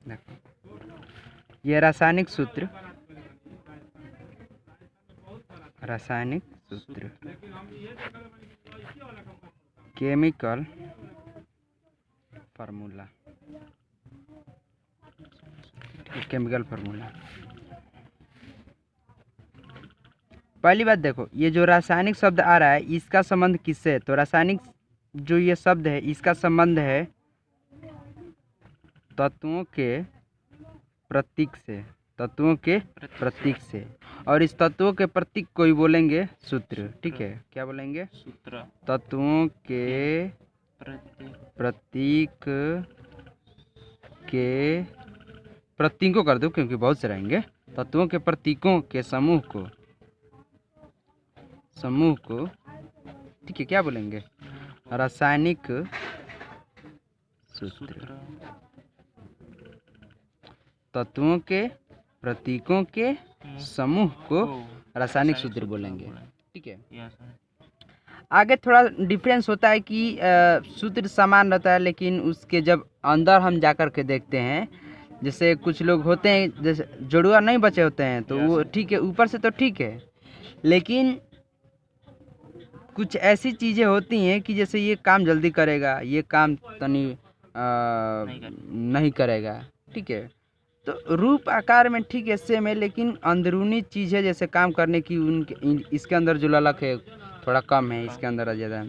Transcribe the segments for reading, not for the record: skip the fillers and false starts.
देखो ये रासायनिक सूत्र, रासायनिक सूत्र, केमिकल फार्मूला, केमिकल फार्मूला। पहली बात देखो, ये जो रासायनिक शब्द आ रहा है इसका संबंध किससे है? तो रासायनिक जो ये शब्द है इसका संबंध है तत्वों के प्रतीक से, तत्वों के प्रतीक से। और इस तत्वों के प्रतीक को ही बोलेंगे सूत्र। ठीक है, क्या बोलेंगे? सूत्र। तत्वों के प्रतीक के, प्रतीकों कर दो क्योंकि बहुत से रहेंगे। तत्वों के प्रतीकों के समूह को, ठीक है, क्या बोलेंगे? रासायनिक सूत्र। तत्वों के प्रतीकों के समूह को रासायनिक सूत्र बोलेंगे। ठीक है, आगे थोड़ा डिफरेंस होता है कि सूत्र समान रहता है, लेकिन उसके जब अंदर हम जाकर के देखते हैं, जैसे कुछ लोग होते हैं जैसे जुड़वा नहीं बचे होते हैं तो वो ठीक है, ऊपर से तो ठीक है, लेकिन कुछ ऐसी चीज़ें होती हैं कि जैसे ये काम जल्दी करेगा, ये काम तनी नहीं करेगा। ठीक है, तो रूप आकार में ठीक है सेम है, लेकिन अंदरूनी चीज़ है जैसे काम करने की उनके इसके अंदर जो ललक है थोड़ा कम है, इसके अंदर ज़्यादा है।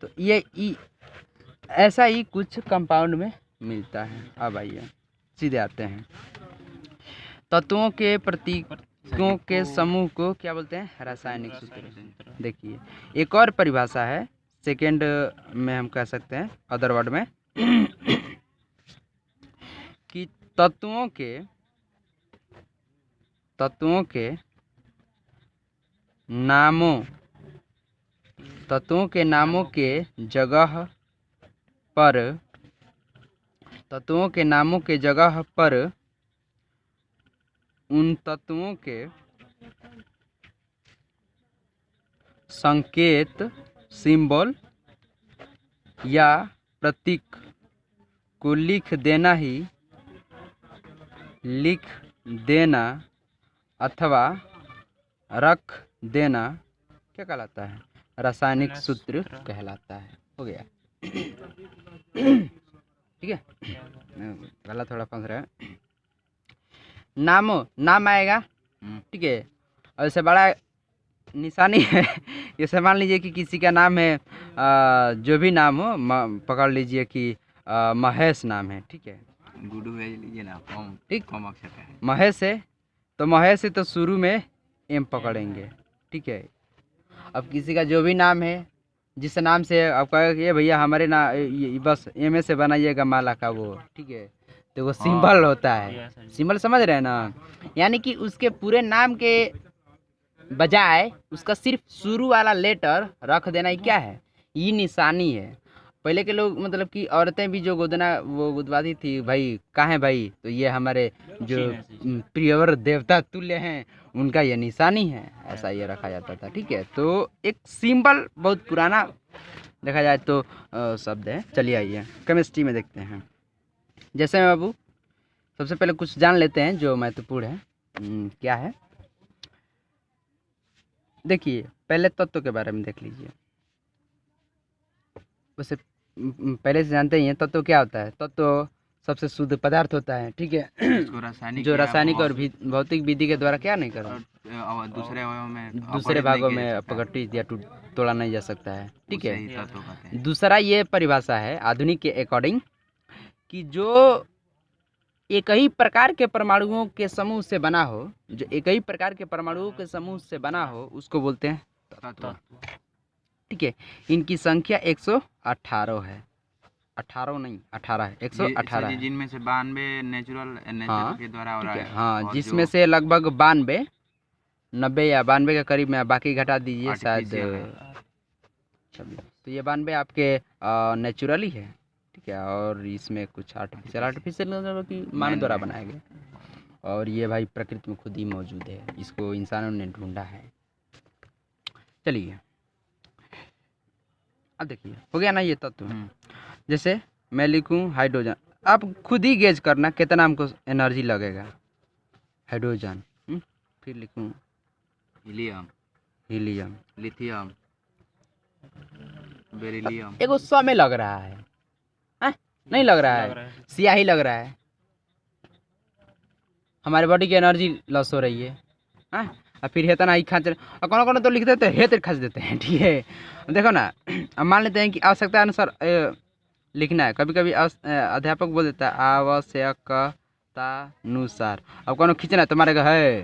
तो ये ऐसा ही कुछ कंपाउंड में मिलता है। अब आइए सीधे आते हैं, तत्वों के प्रतीकों के समूह को क्या बोलते हैं? रासायनिक सूत्र। देखिए एक और परिभाषा है, सेकेंड में हम कह सकते हैं अदर वर्ड में कि तत्वों के नामों, तत्वों के नामों के जगह पर, तत्वों के नामों के जगह पर उन तत्वों के संकेत, सिंबल या प्रतीक को लिख देना अथवा रख देना क्या कहलाता है? रासायनिक सूत्र कहलाता है। हो गया। ठीक है, गला थोड़ा फंस रहा है। नाम आएगा, ठीक है, और इससे बड़ा निशानी है जैसे मान लीजिए कि किसी का नाम है, जो भी नाम हो, पकड़ लीजिए कि महेश नाम है। ठीक है, गुडू भेज लीजिए ना, ठीक, कम अक्षर का है। महेश है तो महेश है तो शुरू में एम पकड़ेंगे। ठीक है, अब किसी का जो भी नाम है, जिस नाम से आप कहेंगे ये भैया हमारे बस एम से बनाइएगा माला का वो, ठीक है, तो वो सिंबल होता है। सिंबल समझ रहे हैं ना? यानी कि उसके पूरे नाम के बजाय उसका सिर्फ शुरू वाला लेटर रख देना ही क्या है? ये निशानी है। पहले के लोग मतलब कि औरतें भी जो वो गुदवाती थी, भाई कहाँ है भाई, तो ये हमारे जो प्रियवर देवता तुल्य हैं उनका ये निशानी है, ऐसा ये रखा जाता था। ठीक है, तो एक सिंबल बहुत पुराना देखा जाए तो शब्द है। चलिए आइए केमिस्ट्री में देखते हैं। जैसे बाबू सबसे पहले कुछ जान लेते हैं जो महत्वपूर्ण है। क्या है? देखिए पहले तत्व के बारे में देख लीजिए। वैसे पहले से जानते ही हैं तत्व क्या होता है। तत्व सबसे शुद्ध पदार्थ होता है। ठीक है, जो रासायनिक और भौतिक विधि के द्वारा क्या नहीं करो, दूसरे भागों में अपघटित या तोड़ा नहीं जा सकता है। ठीक है, दूसरा ये परिभाषा है आधुनिक के अकॉर्डिंग कि जो एक ही प्रकार के परमाणुओं के समूह से बना हो, जो एक ही प्रकार के परमाणुओं के समूह से बना हो उसको बोलते हैं तत्व। ठीक है, इनकी संख्या 118 है। 18 नहीं 18 है, 118 है, जिनमें से 92 नेचुरल के द्वारा हो रहा है। हाँ, जिसमें से लगभग 92, 90 या 92 के करीब में, बाकी घटा दीजिए शायद। तो ये 92 आपके नेचुरली है। ठीक है, और इसमें कुछ आर्टिफिशियल की मानव द्वारा बनाए गए, और ये भाई प्रकृति में खुद ही मौजूद है, इसको इंसानों ने ढूंढा है। चलिए अब देखिए, हो गया ना ये तत्व। जैसे मैं लिखूं हाइड्रोजन, आप खुद ही गेज करना कितना हमको एनर्जी लगेगा। हाइड्रोजन, फिर लिखूँ हीलियम, हीलियम, लिथियम, बेरिलियम। एगो समय लग रहा है, नहीं लग रहा है, स्याही लग रहा है। हमारे बॉडी की एनर्जी लॉस हो रही है। और फिर हेता ना ही खाँच, और कौन कौन तो लिख देते हैं हेत खर्च देते हैं, ठीक है। देखो ना, अब मान लेते हैं कि आवश्यकता अनुसार लिखना है। कभी कभी अध्यापक बोल देता है आवश्यकतानुसार, अब कौन खींचना है तुम्हारे का है,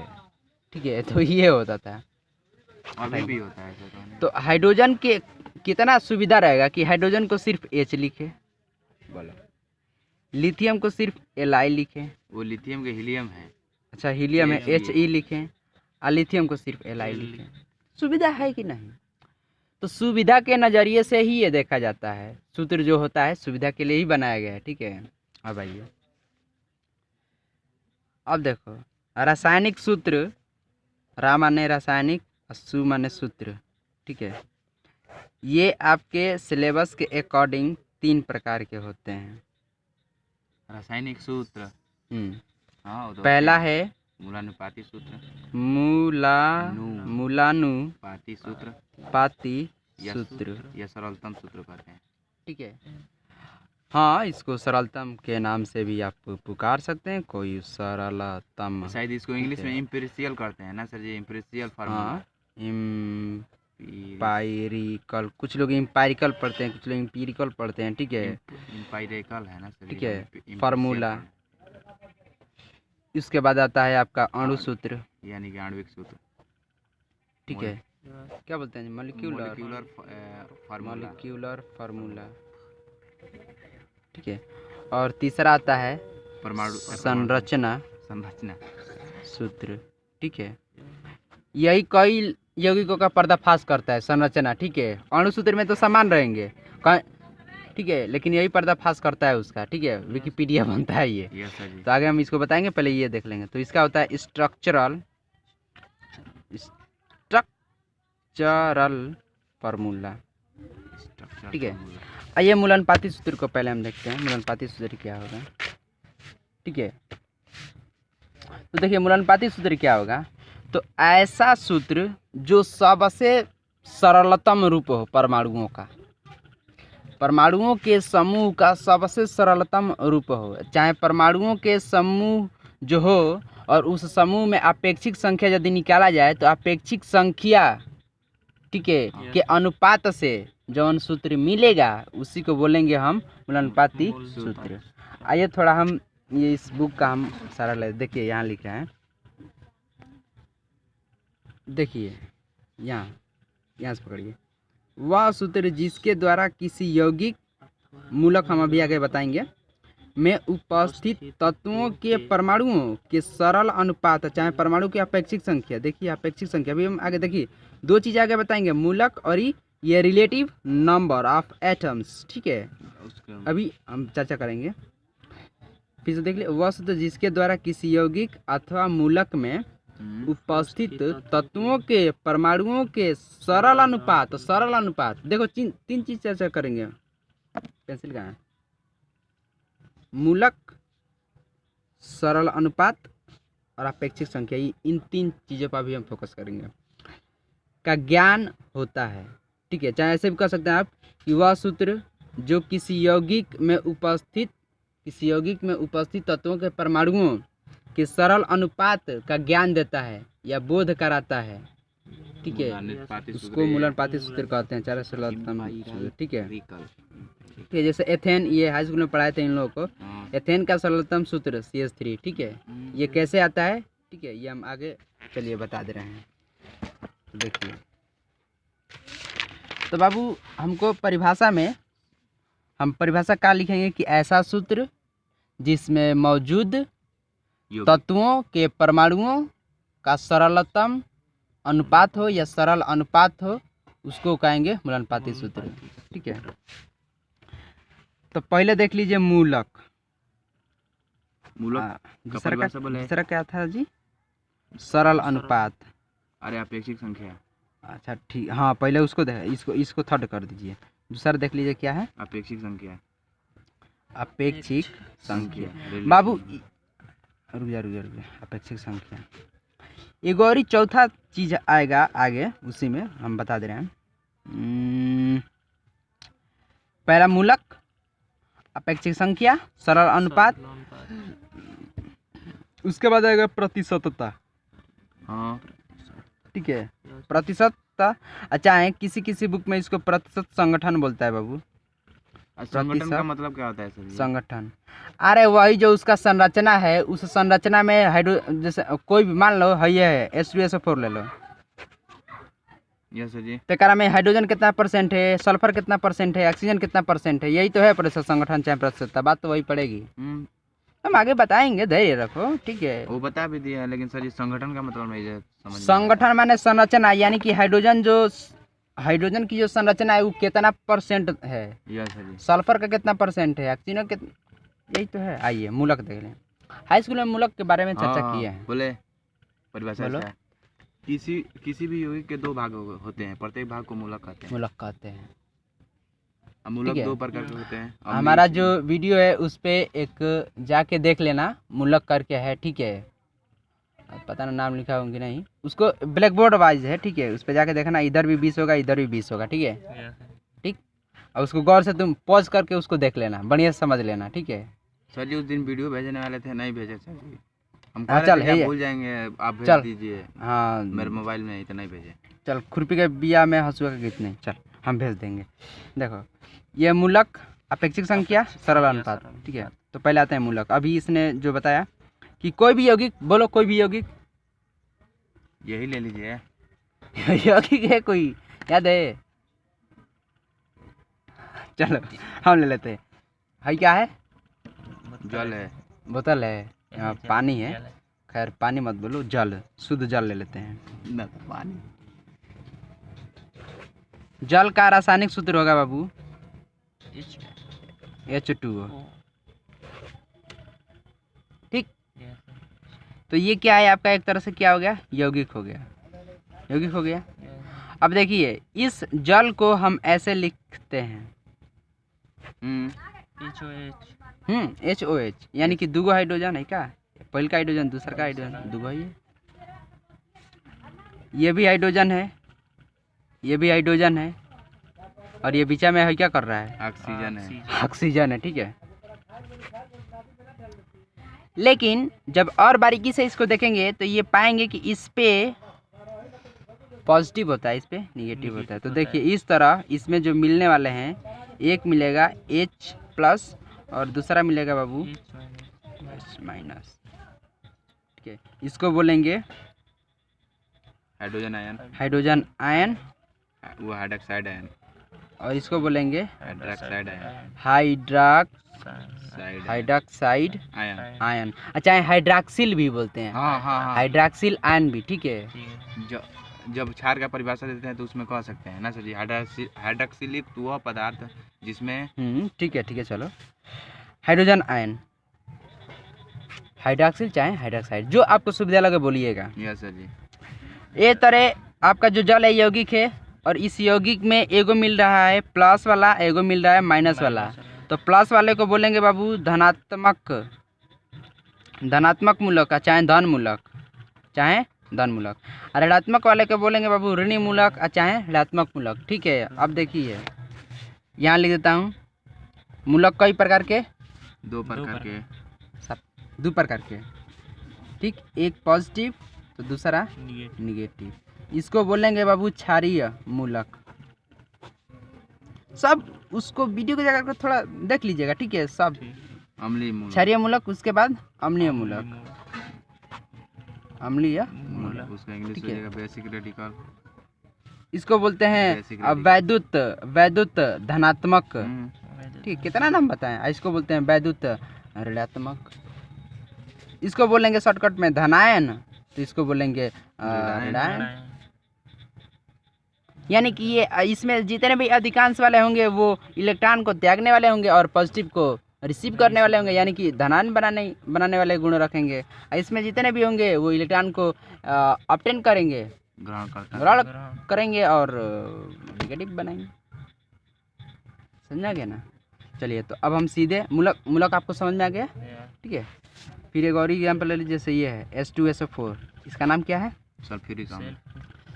ठीक है। तो ये होता था, अभी भी होता है ऐसा। तो हाइड्रोजन के कितना सुविधा रहेगा कि हाइड्रोजन को सिर्फ H लिखे, बोलो, लिथियम को सिर्फ Li लिखें, वो लिथियम के हीलियम है। अच्छा हीलियम है He लिखें, और लिथियम को सिर्फ Li लिखें। सुविधा है कि नहीं? तो सुविधा के नज़रिए से ही ये देखा जाता है। सूत्र जो होता है सुविधा के लिए ही बनाया गया है, ठीक है। अब आइए, अब देखो रासायनिक सूत्र, रा माने रासायनिक और सु माने सूत्र, ठीक है। ये आपके सिलेबस के अकॉर्डिंग 3 प्रकार के होते हैं। रासायनिक सूत्र, हाँ, पहला है मूलानुपाती सूत्र, मूलानुपाती सूत्र, सूत्र, या सरलतम सूत्र कहते हैं, ठीक है। हाँ, इसको सरलतम के नाम से भी आप पुकार सकते हैं, कोई सरलतम। शायद इसको इंग्लिश में इम्पेरिशियल करते हैं ना सर जी, इम्पेरिशियल फार्मूला। हाँ, इम्पायरिकल, कुछ लोग इम्पायरिकल पढ़ते हैं, कुछ लोग इम्पीरिकल पढ़ते हैं, ठीक है। इम्पायरिकल है ना सर, ठीक है, फार्मूला। इसके बाद आता है आपका अणु सूत्र, यानी कि आणविक सूत्र, ठीक है। क्या बोलते हैं? मॉलिक्यूलर फार्मूला, ठीक है। और तीसरा आता है परमाणु संरचना सूत्र, ठीक है। यही कई यौगिकों का पर्दाफाश करता है, संरचना, ठीक है। अणु सूत्र में तो समान रहेंगे, ठीक है, लेकिन यही पर्दाफाश करता है उसका, ठीक है। विकिपीडिया बनता है ये। तो आगे हम इसको बताएंगे, पहले ये देख लेंगे। तो इसका होता है स्ट्रक्चरल फार्मूला, ठीक है। आइए मूलानुपाती सूत्र को पहले हम देखते हैं, मूलानुपाती सूत्र क्या होगा, ठीक है। तो देखिए मूलानुपाती सूत्र क्या होगा, तो ऐसा सूत्र जो सबसे सरलतम रूप हो परमाणुओं का, परमाणुओं के समूह का सबसे सरलतम रूप हो। चाहे परमाणुओं के समूह जो हो और उस समूह में अपेक्षिक संख्या यदि निकाला जाए तो अपेक्षिक संख्या, ठीक है, के अनुपात से जौन सूत्र मिलेगा उसी को बोलेंगे हम मूलानुपाती सूत्र। आइए थोड़ा हम ये इस बुक का हम सारा ले, देखिए यहाँ लिख रहे हैं, देखिए यहाँ से पकड़िए। वह सूत्र जिसके द्वारा किसी यौगिक मूलक, हम अभी आगे बताएंगे, में उपस्थित तत्वों के परमाणुओं के सरल अनुपात, चाहे परमाणु की अपेक्षिक संख्या, देखिए अपेक्षिक संख्या, अभी हम आगे देखिए 2 चीज़ आगे बताएंगे, मूलक और ये रिलेटिव नंबर ऑफ एटम्स, ठीक है। अभी हम चर्चा करेंगे, फिर से देख लीजिए। वह सूत्र जिसके द्वारा किसी यौगिक अथवा मूलक में उपस्थित तत्वों के परमाणुओं के सरल अनुपात, देखो 3 चीज चर्चा करेंगे। पेंसिल कहाँ है? मूलक, सरल अनुपात और अपेक्षिक संख्या, इन 3 चीज़ों पर भी हम फोकस करेंगे, का ज्ञान होता है, ठीक है। चाहे ऐसे भी कह सकते हैं आप कि वह सूत्र जो किसी यौगिक में उपस्थित तत्वों के परमाणुओं के सरल अनुपात का ज्ञान देता है या बोध कराता है, ठीक है, उसको मूलानुपाती सूत्र कहते हैं, चाहे सरलतम, ठीक है। ठीक है, जैसे एथेन, ये हाई स्कूल में पढ़ाए थे इन लोगों को। एथेन का सरलतम सूत्र CH3, ठीक है। ये कैसे आता है, ठीक है, ये हम आगे चलिए बता दे रहे हैं। तो देखिए, तो बाबू हमको परिभाषा में, हम परिभाषा क्या लिखेंगे कि ऐसा सूत्र जिसमें मौजूद तत्वों के परमाणुओं का सरलतम अनुपात हो या सरल अनुपात हो, उसको कहेंगे मूलानुपाती सूत्र, ठीक है। तो पहले देख लीजिए मूलक, दूसरा क्या था जी? सरल अनुपात, अरे अपेक्षिक संख्या, अच्छा ठीक, हाँ पहले उसको देख, इसको थर्ड कर दीजिए। दूसरा देख लीजिए क्या है? अपेक्षिक संख्या। अपेक्षिक संख्या। Relative। बाबू रुक जा अपेक्षिक संख्या। एक और ही चौथा चीज आएगा आगे, उसी में हम बता दे रहे हैं। पहला मूलक, अपेक्षिक संख्या, सरल अनुपात, उसके बाद आएगा प्रतिशतता। हाँ ठीक है, प्रतिशतता। अच्छा है, किसी किसी बुक में इसको प्रतिशत संगठन बोलता है बाबू। संगठन का मतलब क्या होता है सर जी? संगठन, अरे वही जो उसका संरचना है, उस संरचना में हाइड्रो, जैसे कोई भी मान लो है, ये है H2SO4 ले लो, यस सर जी। तो एकरा में हाइड्रोजन कितना परसेंट है, सल्फर कितना परसेंट है, ऑक्सीजन कितना परसेंट है, यही तो है प्रतिशत संगठन चाहे प्रतिशतता। बात तो वही पड़ेगी, हम आगे बताएंगे, धैर्य रखो। ठीक है, वो बता भी दिया है, लेकिन सर जी संगठन का मतलब नहीं समझ। संगठन माने संरचना, यानी कि हाइड्रोजन की जो संरचना है वो कितना परसेंट है, यस सर जी। सल्फर का कितना परसेंट है, ऑक्सीजन कितना, यही तो है। आइए मूलक देख लें, हाई स्कूल में मूलक के बारे में चर्चा किए हैं। बोले परिभाषा बोलो। क्या है? किसी भी यौगिक के दो भाग होते हैं, प्रत्येक भाग को मूलक कहते हैं। मूलक कहते हैं। अब मूलक ठीक है। दो प्रकार के होते हैं। हमारा जो वीडियो है उस पे एक जाके देख लेना, मूलक करके है। ठीक है, अब पता ना नाम लिखा होंगे नहीं, उसको ब्लैक बोर्ड वाइज है। ठीक है, उस पे जाके देखना, इधर भी 20 होगा, इधर भी 20 होगा। ठीक है, ठीक, और उसको गौर से तुम पॉज करके उसको देख लेना, बढ़िया से समझ लेना। ठीक है सर जी, उस दिन वीडियो भेजने वाले थे, नहीं भेजे सर जी। हम हाँ, कह चल, रहे थे कि है आप भूल जाएंगे, आप भेज चल। दीजिए। हाँ, मेरे मोबाइल में तो नहीं भेजे। चल, खुरपी के बिया में हंसुआ का गीत नहीं, चल हम भेज देंगे। देखो, ये मूलक, अपेक्षिक संख्या, सरल अनुपात। ठीक है, तो पहले आते हैं मूलक। अभी इसने जो बताया कि कोई भी यौगिक, बोलो कोई भी यौगिक, यही ले लीजिए। यौगिक है कोई, याद है? चलो हम ले लेते हैं। भाई क्या है? जल है। बोतल है, यहाँ पानी है। खैर पानी मत बोलो, जल, शुद्ध जल ले लेते हैं। न पानी। जल का रासायनिक सूत्र होगा बाबू H2O। ठीक, तो ये क्या है आपका, एक तरह से क्या हो गया, यौगिक हो गया, यौगिक हो गया। अब देखिए, इस जल को हम ऐसे लिखते हैं, HOH, यानी कि दूगो हाइड्रोजन है क्या, पहले का हाइड्रोजन, दूसरा का हाइड्रोजन, दूगो है। ये भी हाइड्रोजन है, ये भी हाइड्रोजन है, और ये बीचा में है क्या कर रहा है, ऑक्सीजन है। ऑक्सीजन है। ठीक है, लेकिन जब और बारीकी से इसको देखेंगे तो ये पाएंगे कि इस पे पॉजिटिव होता है, इस पे निगेटिव होता है। तो देखिए इस तरह इसमें जो मिलने वाले हैं, एक मिलेगा H+ और दूसरा मिलेगा बाबू H-। ठीक है, इसको बोलेंगे हाइड्रोजन आयन। हाइड्रोजन आयन, वो हाइड्रोक्साइड आयन। और इसको बोलेंगे hydroxide ion. Hydroxide ion. Ion. अच्छा, हाइड्रॉक्सिल भी बोलते हैं, हाँ हाँ हाँ। हाइड्रॉक्सिल आयन भी। ठीक है, जब क्षार का परिभाषा देते हैं तो उसमें कह सकते हैं ना सर जी, हाइड्रॉक्सिल वह पदार्थ जिसमें। ठीक है, चलो, हाइड्रोजन आयन, हाइड्रॉक्सिल चाहे हाइड्रॉक्साइड, जो आपको सुविधा लगे बोलिएगा। यस सर जी। ये तरह आपका जो जल है यौगिक है, और इस यौगिक में एगो मिल रहा है प्लस वाला, एगो मिल रहा है माइनस वाला। तो प्लस वाले को बोलेंगे बाबू धनात्मक मूलक, चाहे धन मूलक, और ऋणात्मक वाले को बोलेंगे बाबू ऋणी मूलक, चाहे ऋणात्मक मूलक। ठीक है, अब देखिए यहाँ लिख देता हूँ, मूलक कई प्रकार के, दो प्रकार के, दो प्रकार के। ठीक, एक पॉजिटिव तो दूसरा निगेटिव। इसको बोलेंगे बाबू क्षारीय मूलक। सब उसको वीडियो की जगह पर थोड़ा देख लीजिएगा। ठीक है, सब अम्लीय मूलक, क्षारीय मूलक, उसके बाद अम्लीय मूलक, अम्लीय मूलक। उसका इंग्लिश हो जाएगा बेसिक रेडिकल। इसको बोलते हैं वैद्युत धनात्मक। ठीक, कितना नाम बताएं। इसको बोलते हैं वैद्युत ऋणात्मक। इसको बोलेंगे शॉर्टकट में धनायन, तो इसको बोलेंगे ऋणायन। यानी कि ये इसमें जितने भी अधिकांश वाले होंगे वो इलेक्ट्रॉन को त्यागने वाले होंगे और पॉजिटिव को रिसीव करने वाले होंगे, यानी कि धनायन बनाने वाले गुण रखेंगे। इसमें जितने भी होंगे वो इलेक्ट्रॉन को ऑब्टेन करेंगे, ग्रहण करेंगे और नेगेटिव बनाएंगे। समझा गया ना? चलिए, तो अब हम सीधे मूलक मूलक आपको समझ में आ गया, ठीक है। फिर एक और एग्जाम्पल ले लीजिए, जैसे ये है H2SO4, इसका नाम क्या है? सल्फ्यूरिक अम्ल।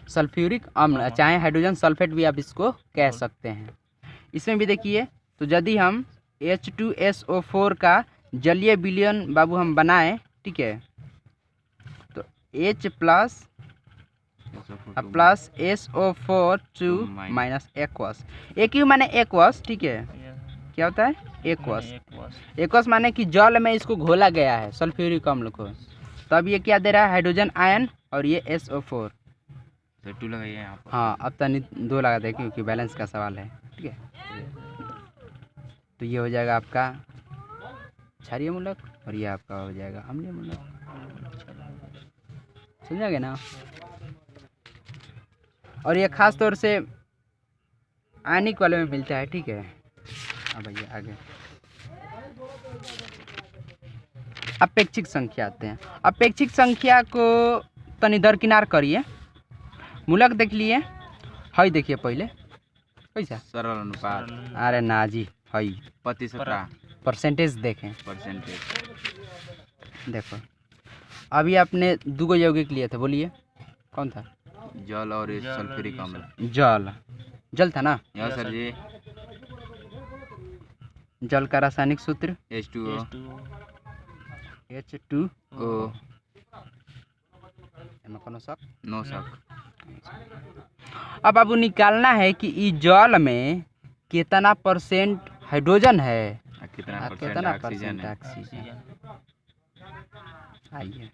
सल्फ्यूरिक अम्ल, चाहे हाइड्रोजन सल्फेट भी आप इसको कह सकते हैं। इसमें भी देखिए, तो यदि हम H2SO4 का जलीय विलयन बाबू हम बनाएं, ठीक है, तो H plus SO4 2 minus aqueous, aq माने एक्वस, ठीक है, क्या होता है? एक्वस। एक्वस माने कि जल में इसको घोला गया है सल्फ्यूरिक अम्ल को, तब ये क्या दे रहा है? हाइड्रोजन आयन, और ये SO4। तो 2 लगाइए यहाँ पर। हाँ, अब तनी 2 लगा दें क्योंकि बैलेंस का सवाल है, ठीक है। तो ये हो जाएगा आपका क्षारीय मूलक, और ये आपका हो जाएगा अम्लीय मूलक, समझा गया ना? और ये खास तौर से आयनिक वाले में मिलता है, ठीक है। अब आइए आगे, अपेक्षिक संख्या आते हैं। अपेक्षिक संख्या को तनी दरकिनार करिए, मूलक देख लिए, हई देखिए पहले कैसा सरल अनुपात। अरे ना जी, हई प्रतिशतता, परसेंटेज देखें, परसेंटेज। देखो अभी आपने 2 यौगिक लिए थे, बोलिए कौन था? जल और सल्फ्यूरिक अम्ल। जल था ना? यहाँ सर जी। जल का रासायनिक सूत्र H2O। H2O, कोनो शक? नो शक। अब आपको निकालना है कि इस जल में कितना परसेंट हाइड्रोजन है, कितना परसेंट ऑक्सीजन। आइए,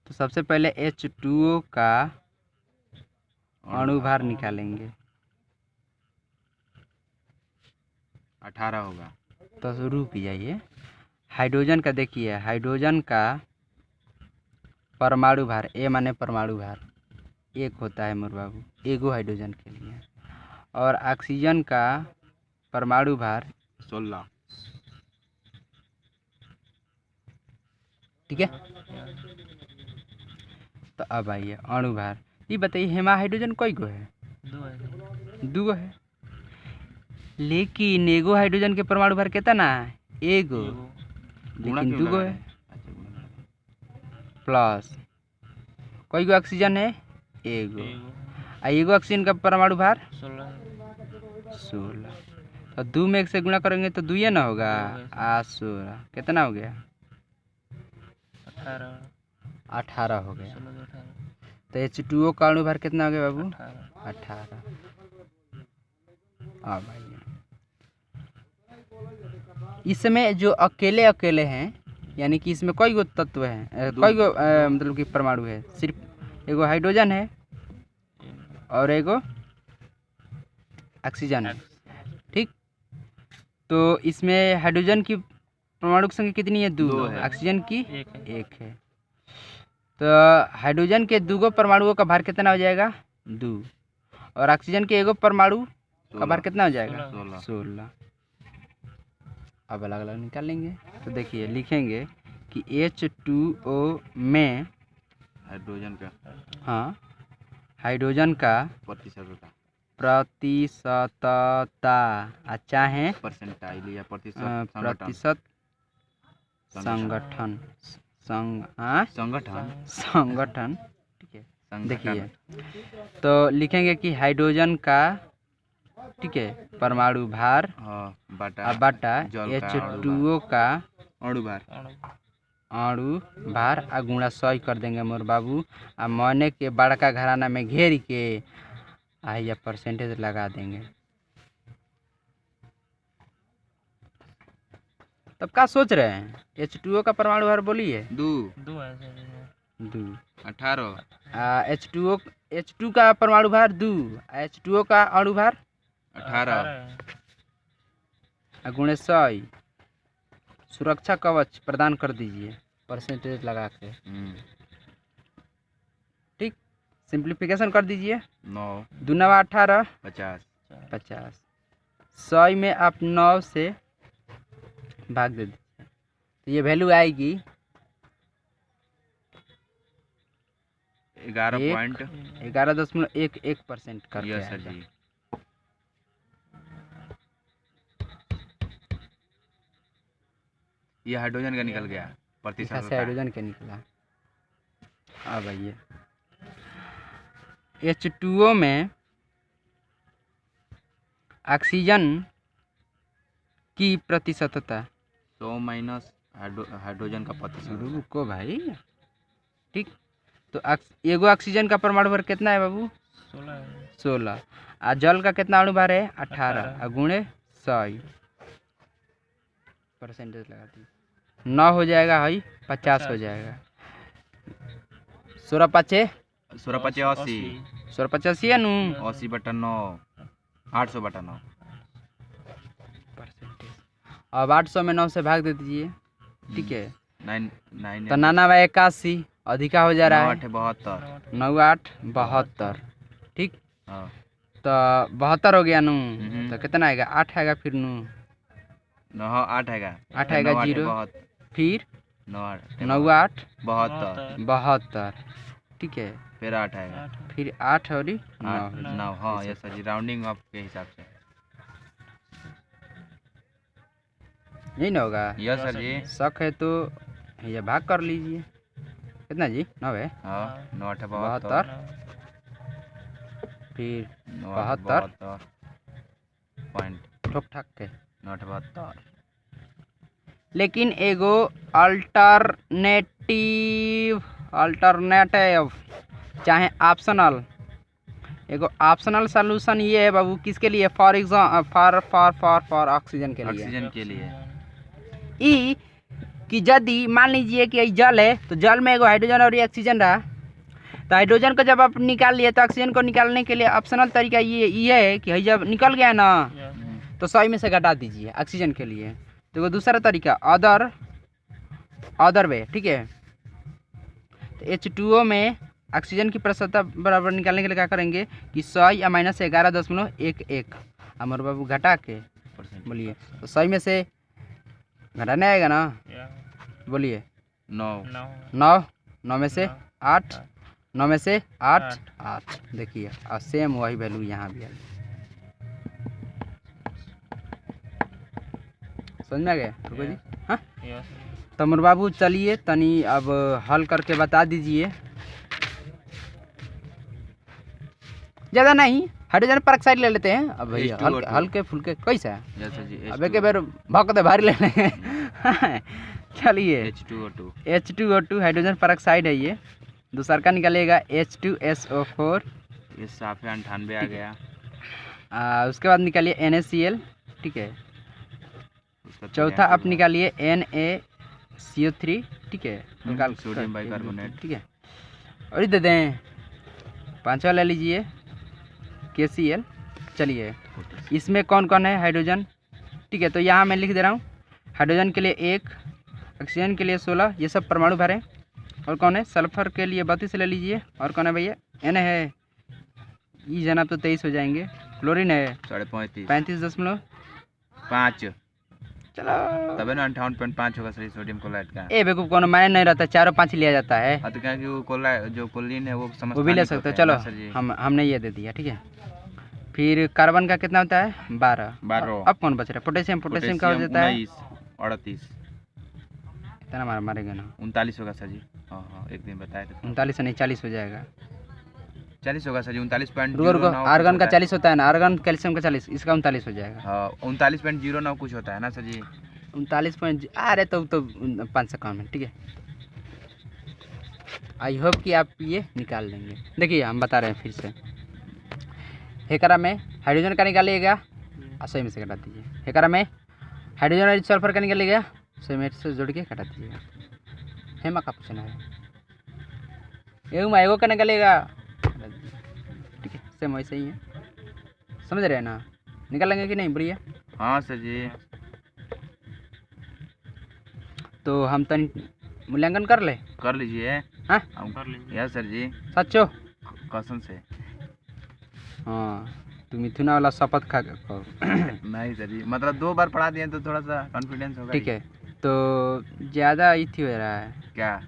तो सबसे पहले H2O का अणुभार निकालेंगे, 18 होगा। तो रुक जाइए, हाइड्रोजन का देखिए, हाइड्रोजन का परमाणु भार, ए माने परमाणु भार 1 होता है मोर बाबू, एगो हाइड्रोजन के लिए, और ऑक्सीजन का परमाणु भार 16, ठीक है। तो अब आइए अणु भार, ये बताइए हेमा हाइड्रोजन कई गो है? 2 गो है, लेकिन एगो हाइड्रोजन के परमाणु भार कितना है? एगो, लेकिन 2 गो है, प्लस कई गो ऑक्सीजन है? एगो, आ एगो ऑक्सीजन का परमाणु भार 16, तो 2 में 1 से गुणा करेंगे तो 2 ही ना होगा, 16 कितना हो गया? 18 हो गया। तो H2O का अणु भार कितना हो गया बाबू? 18। हाँ भाई, इसमें जो अकेले अकेले हैं, यानी कि इसमें कई गो तत्व हैं, कई गो मतलब कि परमाणु है, सिर्फ एगो हाइड्रोजन है और एगो ऑक्सीजन है, ठीक। तो इसमें हाइड्रोजन की परमाणु की संख्या कितनी है? 2 है, ऑक्सीजन की 1 है। तो हाइड्रोजन के 2 गो परमाणुओं का भार कितना हो जाएगा? 2, और ऑक्सीजन के एगो परमाणु का भार कितना हो जाएगा? 16। अब अलग अलग निकाल लेंगे, तो देखिए लिखेंगे कि H2O में हाइड्रोजन का, हाँ, हाइड्रोजन का प्रतिशतता, चाहे परसेंटाइल या प्रतिशत संगठन, संगठन, ठीक है। देखिए, तो लिखेंगे कि हाइड्रोजन का, ठीक है, परमाणु भार बटा H2O का अणु भार आ गुणा 100 कर देंगे मोर बाबू, आ मने के बड़का घराना में घेर के या परसेंटेज लगा देंगे। तब क्या सोच रहे हैं? H2O का परमाणु भार बोलिए? 2 18, H2 का परमाणु भार 2, H2O का अणु भार 18 गुणे 100, सुरक्षा कवच प्रदान कर दीजिए परसेंटेज लगा के, ठीक। सिंप्लीफिकेशन कर दीजिए, 9 2 9 18 50, 100 में आप 9 से भाग दे दीजिए, तो ये वैल्यू आएगी 11.11% करके आएगा। ये हाइड्रोजन का निकल गया लिखा प्रतिशत से होता है। हाइड्रोजन का निकला। अब आइए H2O में ऑक्सीजन की प्रतिशतता, 100 माइनस हाइड्रोजन का प्रतिशत होता है। रुको भाई, ठीक। तो एगो ऑक्सीजन का परमाणु भर कितना है बाबू? 16। आ जल का कितना अणु भार है? 18 और गुणे 100 परसेंटेज लगा दी, 9 हो जाएगा भाई, 50 हो जाएगा। 16 5 16 5 80, 16 85 है नू 80/9, 800/9। परसेंटेज। अब 800 में 9 से भाग दे दीजिए, ठीक है। 9 तो 99 अधिका हो जा रहा है, 72। 9 8 72, ठीक। हाँ तो 72 हो गया नू, हम्म। तो कितना आएगा? 8 आएगा, फिर नू 8 आएगा, 8 आएगा, 0, फिर 9 8 9 8 72, 72, ठीक है। फिर 8 आएगा, फिर 8 और 9। 9। हाँ यस सर जी, राउंडिंग ऑफ के हिसाब से। यही ना होगा? यस सर जी। शक है तो ये भाग कर लीजिए। कितना जी? 9 है, हाँ 9 8 72, 72, फिर 72 पॉइंट ठोक ठाक के। 9 72। लेकिन एगो अल्टरनेटिव चाहे ऑप्शनल, एगो ऑप्शनल सॉल्यूशन ये है बाबू, किसके लिए? फॉर एग्जाम्पल फॉर ऑक्सीजन के लिए। ऑक्सीजन के लिए ई कि यदि मान लीजिए कि जल है, तो जल में एगो हाइड्रोजन और ऑक्सीजन रहा, तो हाइड्रोजन को जब आप निकाल लिए तो ऑक्सीजन को निकालने के लिए ऑप्शनल तरीका ये है कि जब निकल गया ना तो 100 में से घटा दीजिए ऑक्सीजन के लिए। तो वो दूसरा तरीका अदर वे, ठीक है। तो H2O में ऑक्सीजन की प्रतिशतता बराबर निकालने के लिए क्या करेंगे कि 100 या -11.11 अमर बाबू घटा के बोलिए, तो 100 में से घटाने आएगा ना, बोलिए 9 में से 8, 9 में से 8 8, देखिए और सेम वही वैल्यू यहाँ भी है। समझ में आ गया रुको जी? हाँ तमर बाबू चलिए तनी अब हल करके बता दीजिए। ज़्यादा नहीं, हाइड्रोजन परऑक्साइड ले लेते हैं अब भैया, हल्के फुल्के कैसे है? अब एक बार भौंक दे भारी ले लेंगे। चलिए H2O2 हाइड्रोजन परऑक्साइड है ये। दूसरा का निकलेगा H2SO4, ये साफ है 98 आ गया। उसके बाद निकालिए NaCl, ठीक है। चौथा आप निकालिए NaCO3, ठीक है, सोडियम बाइकार्बोनेट, ठीक है। और ये दे दें, पांचवा ले लीजिए KCl। चलिए इसमें कौन कौन है हाइड्रोजन, ठीक है। तो यहाँ मैं लिख दे रहा हूँ, हाइड्रोजन के लिए 1, ऑक्सीजन के लिए 16, ये सब परमाणु भर हैं। और कौन है? सल्फर के लिए 32 ले लीजिए। और कौन है भैया? N है, ई जनाब तो 23 हो जाएंगे। क्लोरीन है 35.5। चलो तबे ना 58.5 होगा सही सोडियम क्लोराइड का। ए बेवकूफ, कोनो मायने नहीं रहता, 4 और 5 लिया जाता है। हाँ तो क्या कि वो जो कोलिन है वो वो भी ले सकते हो। चलो हमने ये दे दिया, ठीक है। फिर कार्बन का कितना होता है? 12। अब कौन बच रहा है? पोटेशियम का हो जाता है 38। इतना मारेगा ना, 39 होगा सर जी। हाँ एक दिन बताए थे। 39 नहीं 40 हो जाएगा। 40 होगा सर जी। 39.09। रुको, आर्गन का 40 होता है ना, आर्गन कैल्शियम का 40, इसका 39 हो जाएगा। हाँ 39.09 कुछ होता है ना सर जी। 39. अरे तो 5 से कम है, ठीक है। आई होप कि आप ये निकाल लेंगे। देखिए हम बता रहे हैं फिर से। हेकरा में हाइड्रोजन का निकालिएगा, 100 में से घटा दीजिए। हेकरा में हाइड्रोजन और सल्फर का निकालिएगा, 100 में से जोड़ के घटा दीजिएगा। हेमा का पूछना है, एगो का निकालिएगा, ठीक है। सेम वैसे ही है, समझ रहे हैं ना? निकाल लेंगे कि नहीं बोलिए? हाँ सर जी। तो हम तन मूल्यांकन कर लीजिए। हाँ हम कर लीजिए। यस सर जी, सचो कसम से। हाँ तुम मिथुना वाला शपथ खा के कहो। नहीं सर जी, मतलब 2 बार पढ़ा दिए तो थोड़ा सा कॉन्फिडेंस होगा। ठीक है, तो ज़्यादा इथी हो रहा है क्या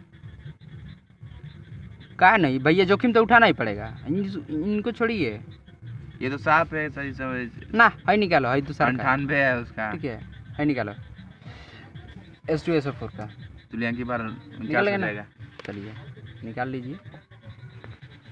नहीं भैया, जोखिम तो उठाना ही पड़ेगा। इनको छोड़िए, ये तो साफ है सही सब ना। है निकालो, है दूसरा 98 है उसका, ठीक है निकालो। H2SO4 का तुल्यांकी बार निकल 49 गया हो ना? जाएगा। चलिए निकाल लीजिए।